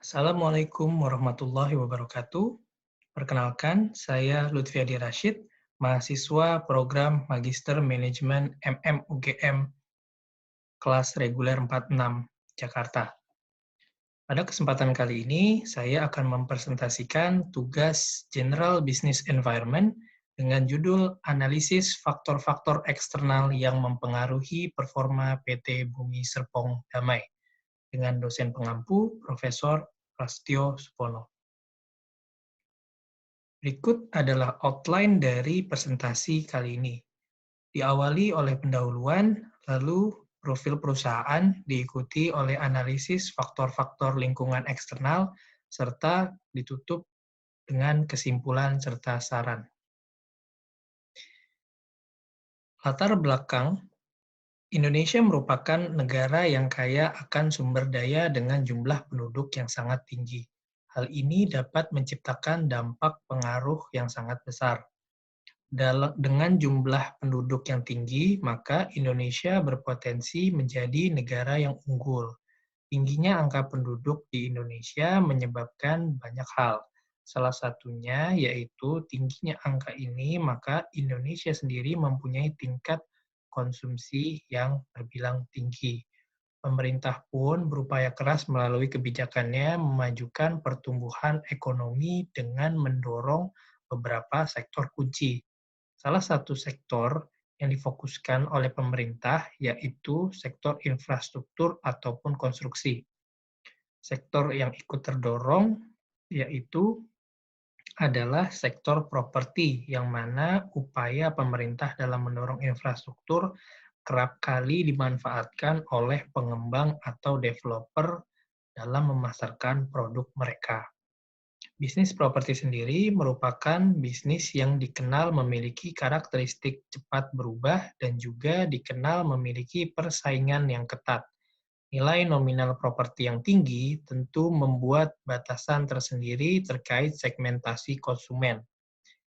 Assalamualaikum warahmatullahi wabarakatuh. Perkenalkan, saya Lutfiadi Rashid, mahasiswa program Magister Manajemen UGM kelas reguler 46, Jakarta. Pada kesempatan kali ini, saya akan mempresentasikan tugas General Business Environment dengan judul Analisis Faktor-Faktor Eksternal yang Mempengaruhi Performa PT Bumi Serpong Damai dengan dosen pengampu Profesor Prastyo Supono. Berikut adalah outline dari presentasi kali ini. Diawali oleh pendahuluan, lalu profil perusahaan, diikuti oleh analisis faktor-faktor lingkungan eksternal, serta ditutup dengan kesimpulan serta saran. Latar belakang, Indonesia merupakan negara yang kaya akan sumber daya dengan jumlah penduduk yang sangat tinggi. Hal ini dapat menciptakan dampak pengaruh yang sangat besar. Dengan jumlah penduduk yang tinggi, maka Indonesia berpotensi menjadi negara yang unggul. Tingginya angka penduduk di Indonesia menyebabkan banyak hal. Salah satunya yaitu tingginya angka ini, maka Indonesia sendiri mempunyai tingkat konsumsi yang terbilang tinggi. Pemerintah pun berupaya keras melalui kebijakannya memajukan pertumbuhan ekonomi dengan mendorong beberapa sektor kunci. Salah satu sektor yang difokuskan oleh pemerintah yaitu sektor infrastruktur ataupun konstruksi. Sektor yang ikut terdorong yaitu adalah sektor properti, yang mana upaya pemerintah dalam mendorong infrastruktur kerap kali dimanfaatkan oleh pengembang atau developer dalam memasarkan produk mereka. Bisnis properti sendiri merupakan bisnis yang dikenal memiliki karakteristik cepat berubah dan juga dikenal memiliki persaingan yang ketat. Nilai nominal properti yang tinggi tentu membuat batasan tersendiri terkait segmentasi konsumen.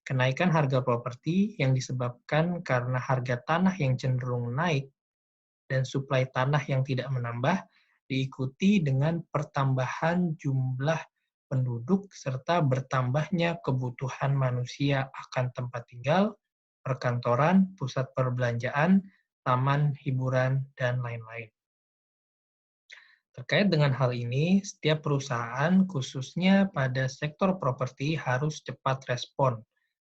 Kenaikan harga properti yang disebabkan karena harga tanah yang cenderung naik dan suplai tanah yang tidak menambah, diikuti dengan pertambahan jumlah penduduk serta bertambahnya kebutuhan manusia akan tempat tinggal, perkantoran, pusat perbelanjaan, taman hiburan, dan lain-lain. Terkait dengan hal ini, setiap perusahaan, khususnya pada sektor properti, harus cepat respon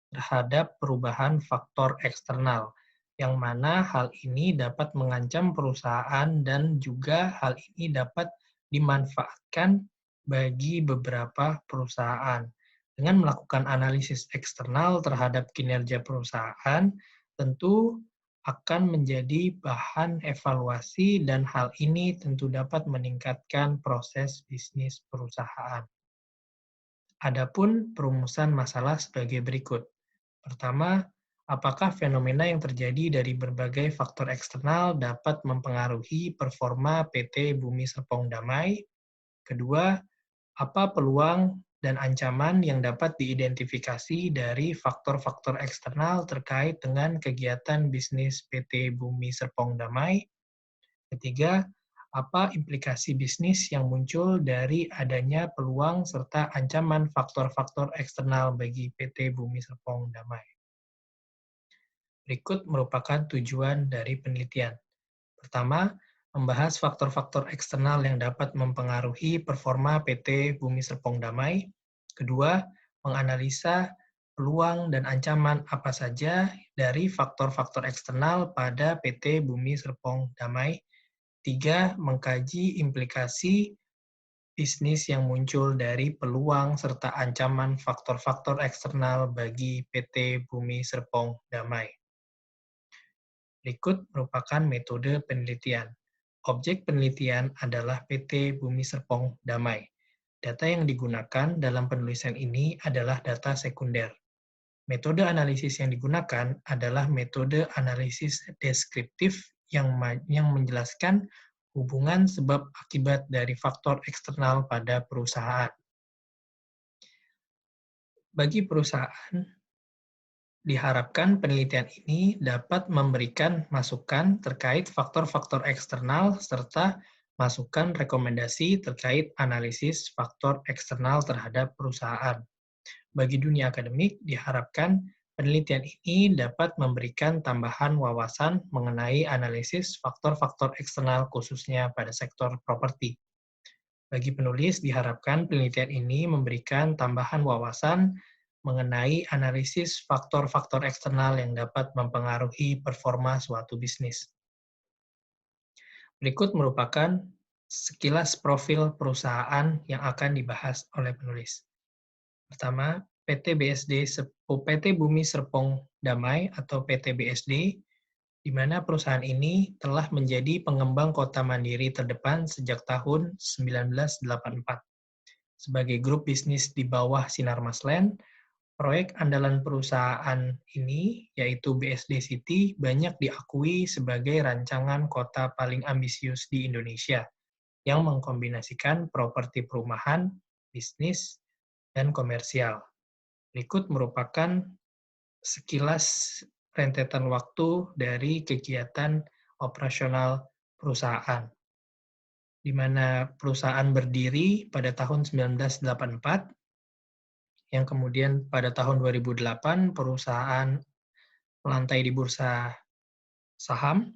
terhadap perubahan faktor eksternal, yang mana hal ini dapat mengancam perusahaan dan juga hal ini dapat dimanfaatkan bagi beberapa perusahaan. Dengan melakukan analisis eksternal terhadap kinerja perusahaan, tentu akan menjadi bahan evaluasi dan hal ini tentu dapat meningkatkan proses bisnis perusahaan. Adapun perumusan masalah sebagai berikut. Pertama, apakah fenomena yang terjadi dari berbagai faktor eksternal dapat mempengaruhi performa PT Bumi Serpong Damai? Kedua, apa peluang dan ancaman yang dapat diidentifikasi dari faktor-faktor eksternal terkait dengan kegiatan bisnis PT Bumi Serpong Damai? Ketiga, apa implikasi bisnis yang muncul dari adanya peluang serta ancaman faktor-faktor eksternal bagi PT Bumi Serpong Damai? Berikut merupakan tujuan dari penelitian. Pertama, membahas faktor-faktor eksternal yang dapat mempengaruhi performa PT Bumi Serpong Damai. Kedua, menganalisa peluang dan ancaman apa saja dari faktor-faktor eksternal pada PT Bumi Serpong Damai. Tiga, mengkaji implikasi bisnis yang muncul dari peluang serta ancaman faktor-faktor eksternal bagi PT Bumi Serpong Damai. Berikut merupakan metode penelitian. Objek penelitian adalah PT Bumi Serpong Damai. Data yang digunakan dalam penulisan ini adalah data sekunder. Metode analisis yang digunakan adalah metode analisis deskriptif yang menjelaskan hubungan sebab akibat dari faktor eksternal pada perusahaan. Bagi perusahaan, diharapkan penelitian ini dapat memberikan masukan terkait faktor-faktor eksternal serta Masukkan rekomendasi terkait analisis faktor eksternal terhadap perusahaan. Bagi dunia akademik, diharapkan penelitian ini dapat memberikan tambahan wawasan mengenai analisis faktor-faktor eksternal khususnya pada sektor properti. Bagi penulis, diharapkan penelitian ini memberikan tambahan wawasan mengenai analisis faktor-faktor eksternal yang dapat mempengaruhi performa suatu bisnis. Berikut merupakan sekilas profil perusahaan yang akan dibahas oleh penulis. Pertama, PT Bumi Serpong Damai atau PT BSD, di mana perusahaan ini telah menjadi pengembang kota mandiri terdepan sejak tahun 1984. Sebagai grup bisnis di bawah Sinar Masland, proyek andalan perusahaan ini, yaitu BSD City, banyak diakui sebagai rancangan kota paling ambisius di Indonesia, yang mengkombinasikan properti perumahan, bisnis, dan komersial. Berikut merupakan sekilas rentetan waktu dari kegiatan operasional perusahaan, di mana perusahaan berdiri pada tahun 1984, yang kemudian pada tahun 2008 perusahaan melantai di bursa saham,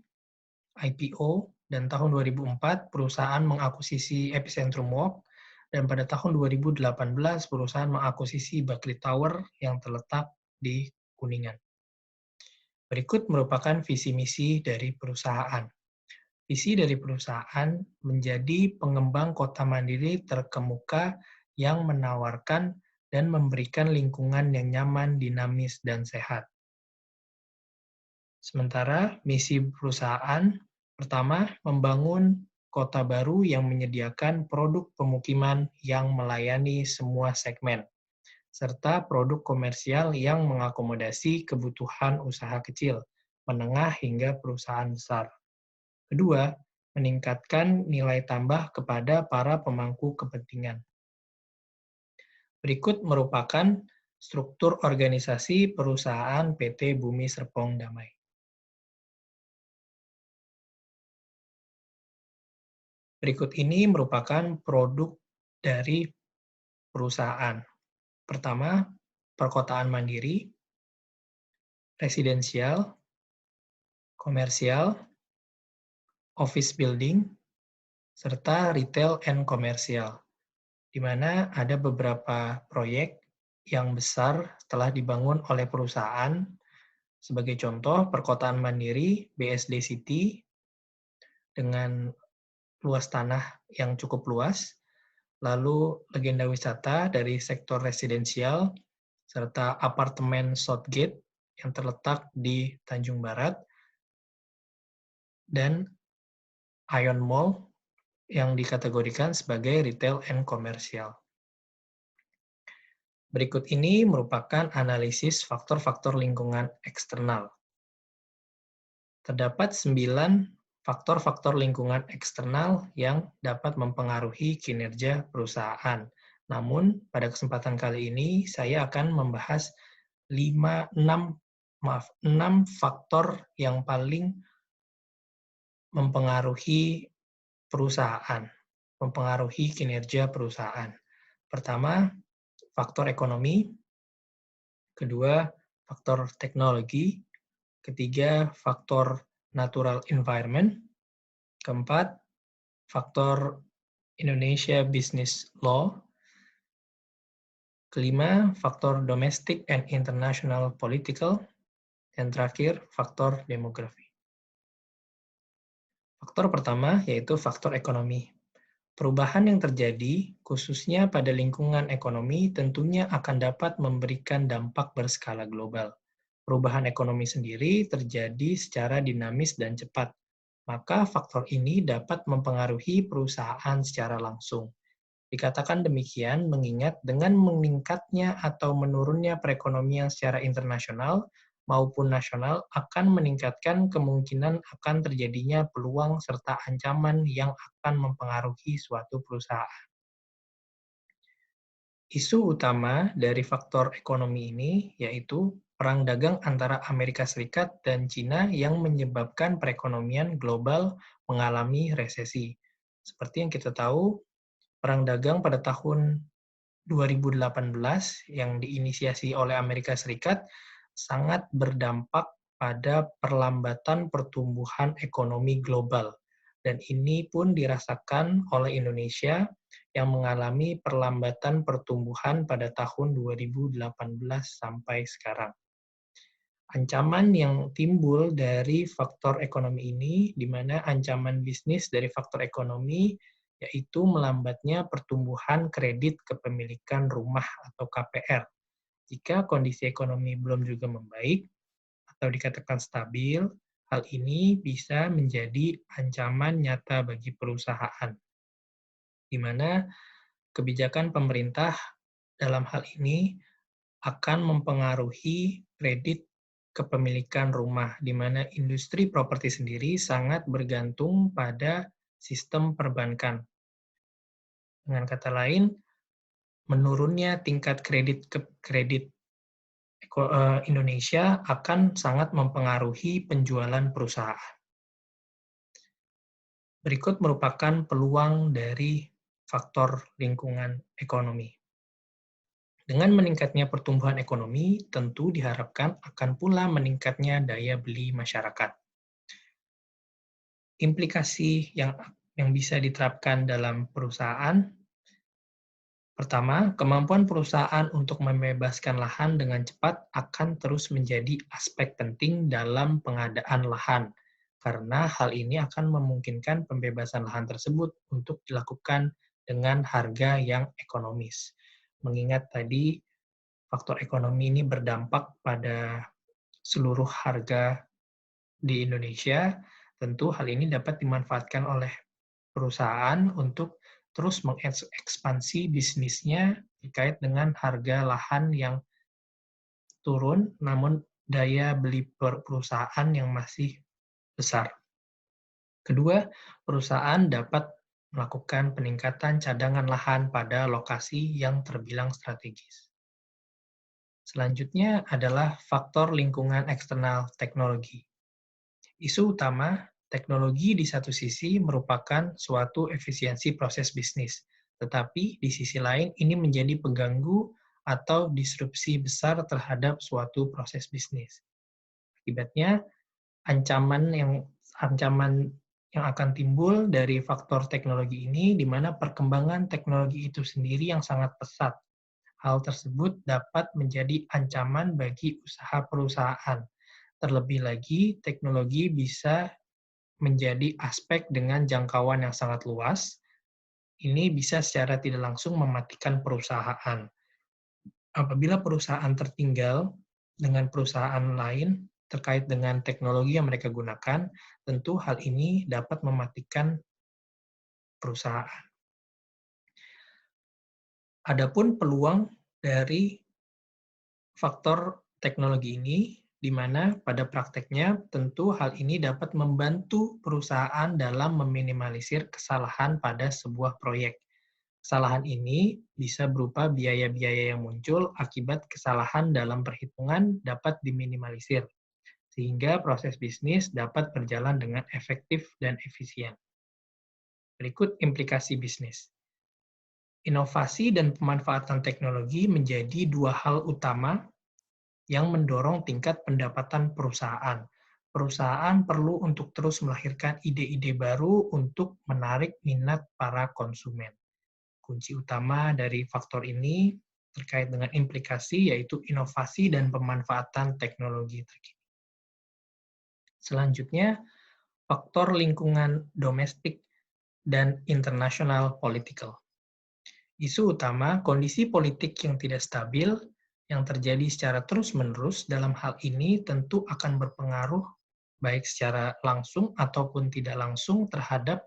IPO, dan tahun 2004 perusahaan mengakuisisi Epicentrum Walk, dan pada tahun 2018 perusahaan mengakuisisi Buckley Tower yang terletak di Kuningan. Berikut merupakan visi misi dari perusahaan. Visi dari perusahaan menjadi pengembang kota mandiri terkemuka yang menawarkan dan memberikan lingkungan yang nyaman, dinamis, dan sehat. Sementara misi perusahaan pertama, membangun kota baru yang menyediakan produk pemukiman yang melayani semua segmen, serta produk komersial yang mengakomodasi kebutuhan usaha kecil, menengah, hingga perusahaan besar. Kedua, meningkatkan nilai tambah kepada para pemangku kepentingan. Berikut merupakan struktur organisasi perusahaan PT Bumi Serpong Damai. Berikut ini merupakan produk dari perusahaan. Pertama, perkotaan mandiri, residensial, komersial, office building, serta retail and komersial, di mana ada beberapa proyek yang besar telah dibangun oleh perusahaan. Sebagai contoh, perkotaan mandiri BSD City dengan luas tanah yang cukup luas, lalu legenda wisata dari sektor residensial, serta apartemen Southgate yang terletak di Tanjung Barat, dan Ion Mall yang dikategorikan sebagai retail and komersial. Berikut ini merupakan analisis faktor-faktor lingkungan eksternal. Terdapat 9 faktor-faktor lingkungan eksternal yang dapat mempengaruhi kinerja perusahaan. Namun, pada kesempatan kali ini saya akan membahas 6 faktor yang paling mempengaruhi perusahaan, mempengaruhi kinerja perusahaan. Pertama, faktor ekonomi. Kedua, faktor teknologi. Ketiga, faktor natural environment. Keempat, faktor Indonesia Business Law. Kelima, faktor domestic and international political. Dan terakhir, faktor demografi. Faktor pertama yaitu faktor ekonomi. Perubahan yang terjadi, khususnya pada lingkungan ekonomi, tentunya akan dapat memberikan dampak berskala global. Perubahan ekonomi sendiri terjadi secara dinamis dan cepat, maka faktor ini dapat mempengaruhi perusahaan secara langsung. Dikatakan demikian mengingat dengan meningkatnya atau menurunnya perekonomian secara internasional maupun nasional akan meningkatkan kemungkinan akan terjadinya peluang serta ancaman yang akan mempengaruhi suatu perusahaan. Isu utama dari faktor ekonomi ini yaitu perang dagang antara Amerika Serikat dan China yang menyebabkan perekonomian global mengalami resesi. Seperti yang kita tahu, perang dagang pada tahun 2018 yang diinisiasi oleh Amerika Serikat sangat berdampak pada perlambatan pertumbuhan ekonomi global. Dan ini pun dirasakan oleh Indonesia yang mengalami perlambatan pertumbuhan pada tahun 2018 sampai sekarang. Ancaman yang timbul dari faktor ekonomi ini, di mana ancaman bisnis dari faktor ekonomi yaitu melambatnya pertumbuhan kredit kepemilikan rumah atau KPR. Jika kondisi ekonomi belum juga membaik atau dikatakan stabil, hal ini bisa menjadi ancaman nyata bagi perusahaan, di mana kebijakan pemerintah dalam hal ini akan mempengaruhi kredit kepemilikan rumah, di mana industri properti sendiri sangat bergantung pada sistem perbankan. Dengan kata lain, menurunnya tingkat kredit Indonesia akan sangat mempengaruhi penjualan perusahaan. Berikut merupakan peluang dari faktor lingkungan ekonomi. Dengan meningkatnya pertumbuhan ekonomi, tentu diharapkan akan pula meningkatnya daya beli masyarakat. Implikasi yang bisa diterapkan dalam perusahaan. Pertama, kemampuan perusahaan untuk membebaskan lahan dengan cepat akan terus menjadi aspek penting dalam pengadaan lahan, karena hal ini akan memungkinkan pembebasan lahan tersebut untuk dilakukan dengan harga yang ekonomis. Mengingat tadi, faktor ekonomi ini berdampak pada seluruh harga di Indonesia, tentu hal ini dapat dimanfaatkan oleh perusahaan untuk terus mengekspansi bisnisnya terkait dengan harga lahan yang turun, namun daya beli perusahaan yang masih besar. Kedua, perusahaan dapat melakukan peningkatan cadangan lahan pada lokasi yang terbilang strategis. Selanjutnya adalah faktor lingkungan eksternal teknologi. Isu utama, teknologi di satu sisi merupakan suatu efisiensi proses bisnis, tetapi di sisi lain ini menjadi pengganggu atau disrupsi besar terhadap suatu proses bisnis. Akibatnya, ancaman yang akan timbul dari faktor teknologi ini, di mana perkembangan teknologi itu sendiri yang sangat pesat. Hal tersebut dapat menjadi ancaman bagi usaha perusahaan. Terlebih lagi, teknologi bisa menjadi aspek dengan jangkauan yang sangat luas. Ini bisa secara tidak langsung mematikan perusahaan. Apabila perusahaan tertinggal dengan perusahaan lain terkait dengan teknologi yang mereka gunakan, tentu hal ini dapat mematikan perusahaan. Adapun peluang dari faktor teknologi ini, di mana pada prakteknya tentu hal ini dapat membantu perusahaan dalam meminimalisir kesalahan pada sebuah proyek. Kesalahan ini bisa berupa biaya-biaya yang muncul akibat kesalahan dalam perhitungan dapat diminimalisir, sehingga proses bisnis dapat berjalan dengan efektif dan efisien. Berikut implikasi bisnis. Inovasi dan pemanfaatan teknologi menjadi dua hal utama yang mendorong tingkat pendapatan perusahaan. Perusahaan perlu untuk terus melahirkan ide-ide baru untuk menarik minat para konsumen. Kunci utama dari faktor ini terkait dengan implikasi yaitu inovasi dan pemanfaatan teknologi terkini. Selanjutnya, faktor lingkungan domestik dan international political. Isu utama, kondisi politik yang tidak stabil yang terjadi secara terus-menerus dalam hal ini tentu akan berpengaruh baik secara langsung ataupun tidak langsung terhadap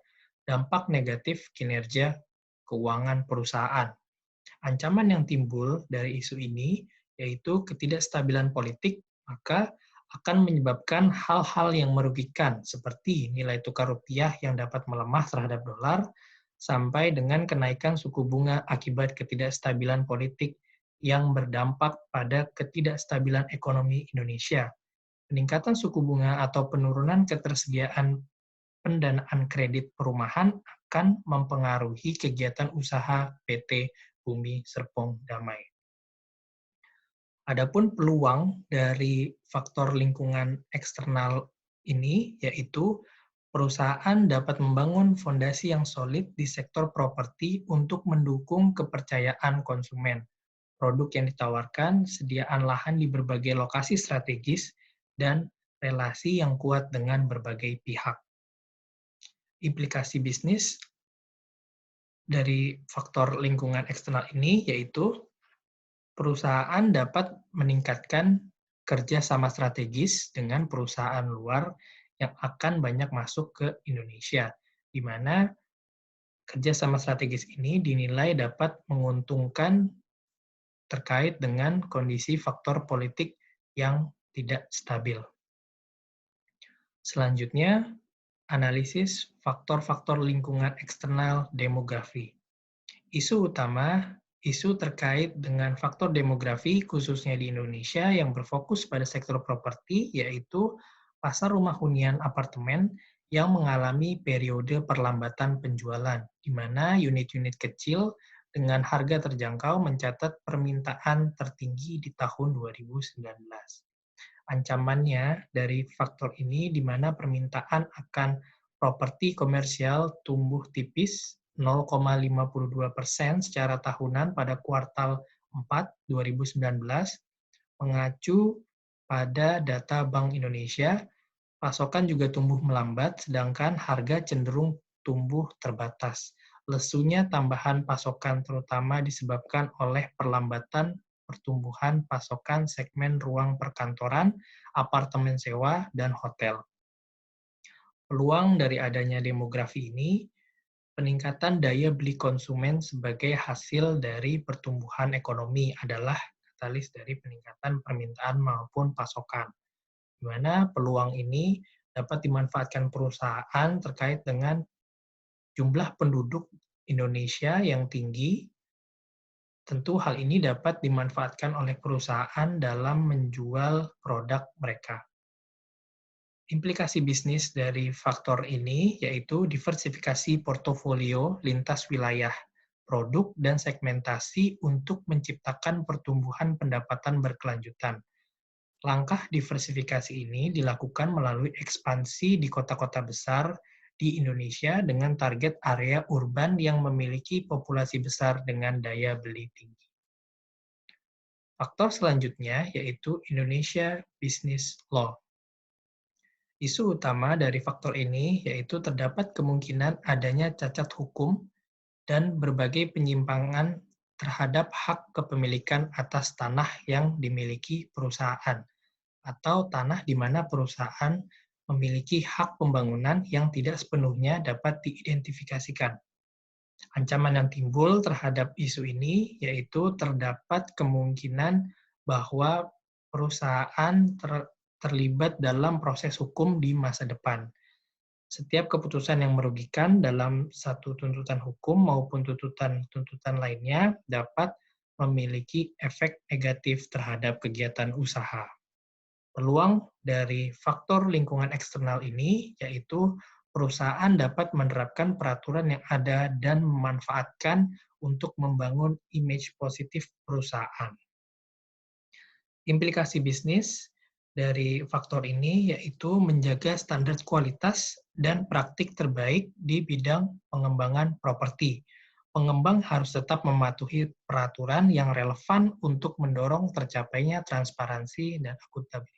dampak negatif kinerja keuangan perusahaan. Ancaman yang timbul dari isu ini yaitu ketidakstabilan politik, maka akan menyebabkan hal-hal yang merugikan seperti nilai tukar rupiah yang dapat melemah terhadap dolar, sampai dengan kenaikan suku bunga akibat ketidakstabilan politik yang berdampak pada ketidakstabilan ekonomi Indonesia. Peningkatan suku bunga atau penurunan ketersediaan pendanaan kredit perumahan akan mempengaruhi kegiatan usaha PT Bumi Serpong Damai. Adapun peluang dari faktor lingkungan eksternal ini yaitu perusahaan dapat membangun fondasi yang solid di sektor properti untuk mendukung kepercayaan konsumen. Produk yang ditawarkan, sediaan lahan di berbagai lokasi strategis, dan relasi yang kuat dengan berbagai pihak. Implikasi bisnis dari faktor lingkungan eksternal ini yaitu perusahaan dapat meningkatkan kerja sama strategis dengan perusahaan luar yang akan banyak masuk ke Indonesia, di mana kerja sama strategis ini dinilai dapat menguntungkan terkait dengan kondisi faktor politik yang tidak stabil. Selanjutnya, analisis faktor-faktor lingkungan eksternal demografi. Isu utama, isu terkait dengan faktor demografi khususnya di Indonesia yang berfokus pada sektor properti, yaitu pasar rumah hunian apartemen yang mengalami periode perlambatan penjualan, di mana unit-unit kecil dengan harga terjangkau mencatat permintaan tertinggi di tahun 2019. Ancamannya dari faktor ini di mana permintaan akan properti komersial tumbuh tipis 0,52% secara tahunan pada kuartal 4 2019, mengacu pada data Bank Indonesia. Pasokan juga tumbuh melambat, sedangkan harga cenderung tumbuh terbatas. Lesunya tambahan pasokan terutama disebabkan oleh perlambatan pertumbuhan pasokan segmen ruang perkantoran, apartemen sewa, dan hotel. Peluang dari adanya demografi ini, peningkatan daya beli konsumen sebagai hasil dari pertumbuhan ekonomi adalah katalis dari peningkatan permintaan maupun pasokan, di mana peluang ini dapat dimanfaatkan perusahaan terkait dengan jumlah penduduk Indonesia yang tinggi. Tentu hal ini dapat dimanfaatkan oleh perusahaan dalam menjual produk mereka. Implikasi bisnis dari faktor ini yaitu diversifikasi portofolio lintas wilayah, produk, dan segmentasi untuk menciptakan pertumbuhan pendapatan berkelanjutan. Langkah diversifikasi ini dilakukan melalui ekspansi di kota-kota besar di Indonesia dengan target area urban yang memiliki populasi besar dengan daya beli tinggi. Faktor selanjutnya yaitu Indonesia Business Law. Isu utama dari faktor ini yaitu terdapat kemungkinan adanya cacat hukum dan berbagai penyimpangan terhadap hak kepemilikan atas tanah yang dimiliki perusahaan, atau tanah di mana perusahaan memiliki hak pembangunan yang tidak sepenuhnya dapat diidentifikasikan. Ancaman yang timbul terhadap isu ini yaitu terdapat kemungkinan bahwa perusahaan terlibat dalam proses hukum di masa depan. Setiap keputusan yang merugikan dalam satu tuntutan hukum maupun tuntutan lainnya dapat memiliki efek negatif terhadap kegiatan usaha. Peluang dari faktor lingkungan eksternal ini yaitu perusahaan dapat menerapkan peraturan yang ada dan memanfaatkan untuk membangun image positif perusahaan. Implikasi bisnis dari faktor ini yaitu menjaga standar kualitas dan praktik terbaik di bidang pengembangan properti. Pengembang harus tetap mematuhi peraturan yang relevan untuk mendorong tercapainya transparansi dan akuntabilitas.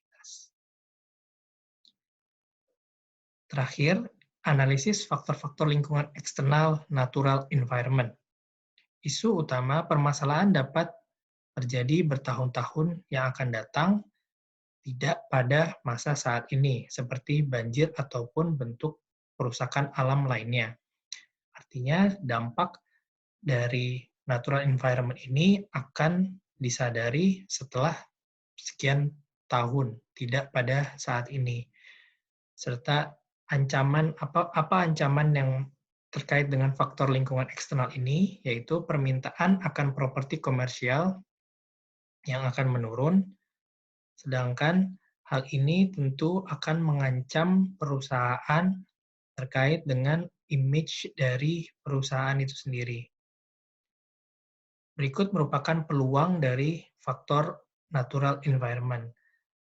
Terakhir, analisis faktor-faktor lingkungan eksternal natural environment. Isu utama permasalahan dapat terjadi bertahun-tahun yang akan datang, tidak pada masa saat ini, seperti banjir ataupun bentuk perusakan alam lainnya. Artinya, dampak dari natural environment ini akan disadari setelah sekian tahun, tidak pada saat ini. Serta ancaman apa ancaman yang terkait dengan faktor lingkungan eksternal ini, yaitu permintaan akan properti komersial yang akan menurun, sedangkan hal ini tentu akan mengancam perusahaan terkait dengan image dari perusahaan itu sendiri. Berikut merupakan peluang dari faktor natural environment.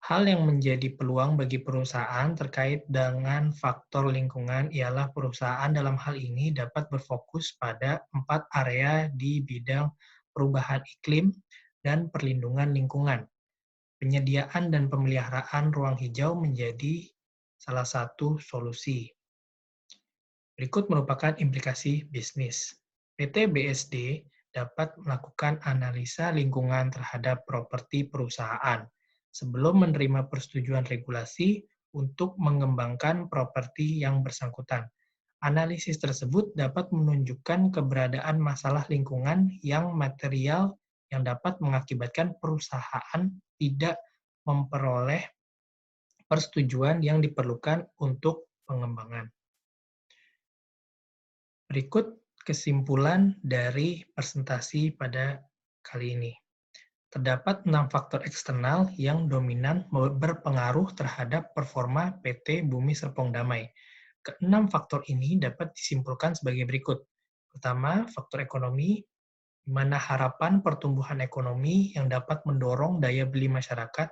Hal yang menjadi peluang bagi perusahaan terkait dengan faktor lingkungan ialah perusahaan dalam hal ini dapat berfokus pada 4 area di bidang perubahan iklim dan perlindungan lingkungan. Penyediaan dan pemeliharaan ruang hijau menjadi salah satu solusi. Berikut merupakan implikasi bisnis. PT BSD dapat melakukan analisa lingkungan terhadap properti perusahaan sebelum menerima persetujuan regulasi untuk mengembangkan properti yang bersangkutan. Analisis tersebut dapat menunjukkan keberadaan masalah lingkungan yang material yang dapat mengakibatkan perusahaan tidak memperoleh persetujuan yang diperlukan untuk pengembangan. Berikut kesimpulan dari presentasi pada kali ini. Terdapat 6 faktor eksternal yang dominan berpengaruh terhadap performa PT Bumi Serpong Damai. Keenam faktor ini dapat disimpulkan sebagai berikut. Pertama, faktor ekonomi, di mana harapan pertumbuhan ekonomi yang dapat mendorong daya beli masyarakat,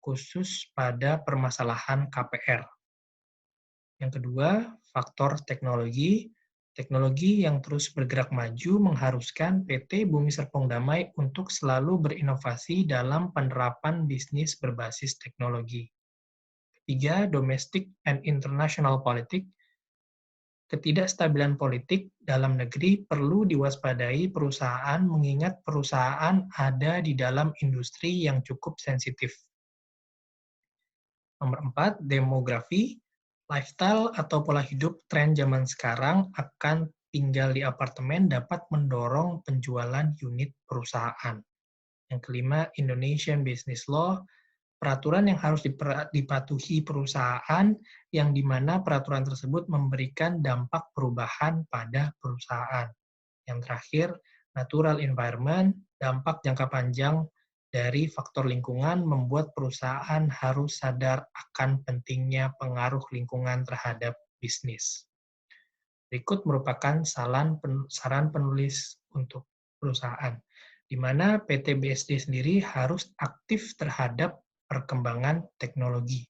khusus pada permasalahan KPR. Yang kedua, faktor teknologi. Teknologi yang terus bergerak maju mengharuskan PT Bumi Serpong Damai untuk selalu berinovasi dalam penerapan bisnis berbasis teknologi. Ketiga, domestic and international politics. Ketidakstabilan politik dalam negeri perlu diwaspadai perusahaan mengingat perusahaan ada di dalam industri yang cukup sensitif. Nomor 4, demografi. Lifestyle atau pola hidup tren zaman sekarang akan tinggal di apartemen dapat mendorong penjualan unit perusahaan. Yang kelima, Indonesian Business Law. Peraturan yang harus dipatuhi perusahaan yang di mana peraturan tersebut memberikan dampak perubahan pada perusahaan. Yang terakhir, natural environment, dampak jangka panjang dari faktor lingkungan membuat perusahaan harus sadar akan pentingnya pengaruh lingkungan terhadap bisnis. Berikut merupakan saran penulis untuk perusahaan, di mana PT BSD sendiri harus aktif terhadap perkembangan teknologi.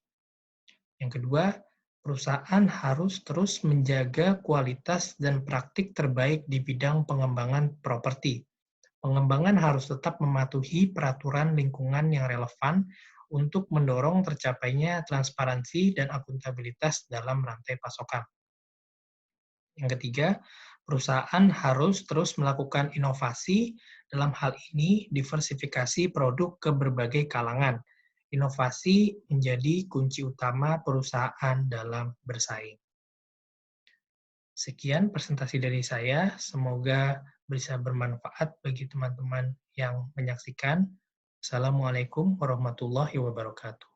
Yang kedua, perusahaan harus terus menjaga kualitas dan praktik terbaik di bidang pengembangan properti. Pengembangan harus tetap mematuhi peraturan lingkungan yang relevan untuk mendorong tercapainya transparansi dan akuntabilitas dalam rantai pasokan. Yang ketiga, perusahaan harus terus melakukan inovasi, dalam hal ini diversifikasi produk ke berbagai kalangan. Inovasi menjadi kunci utama perusahaan dalam bersaing. Sekian presentasi dari saya, semoga bisa bermanfaat bagi teman-teman yang menyaksikan. Assalamualaikum warahmatullahi wabarakatuh.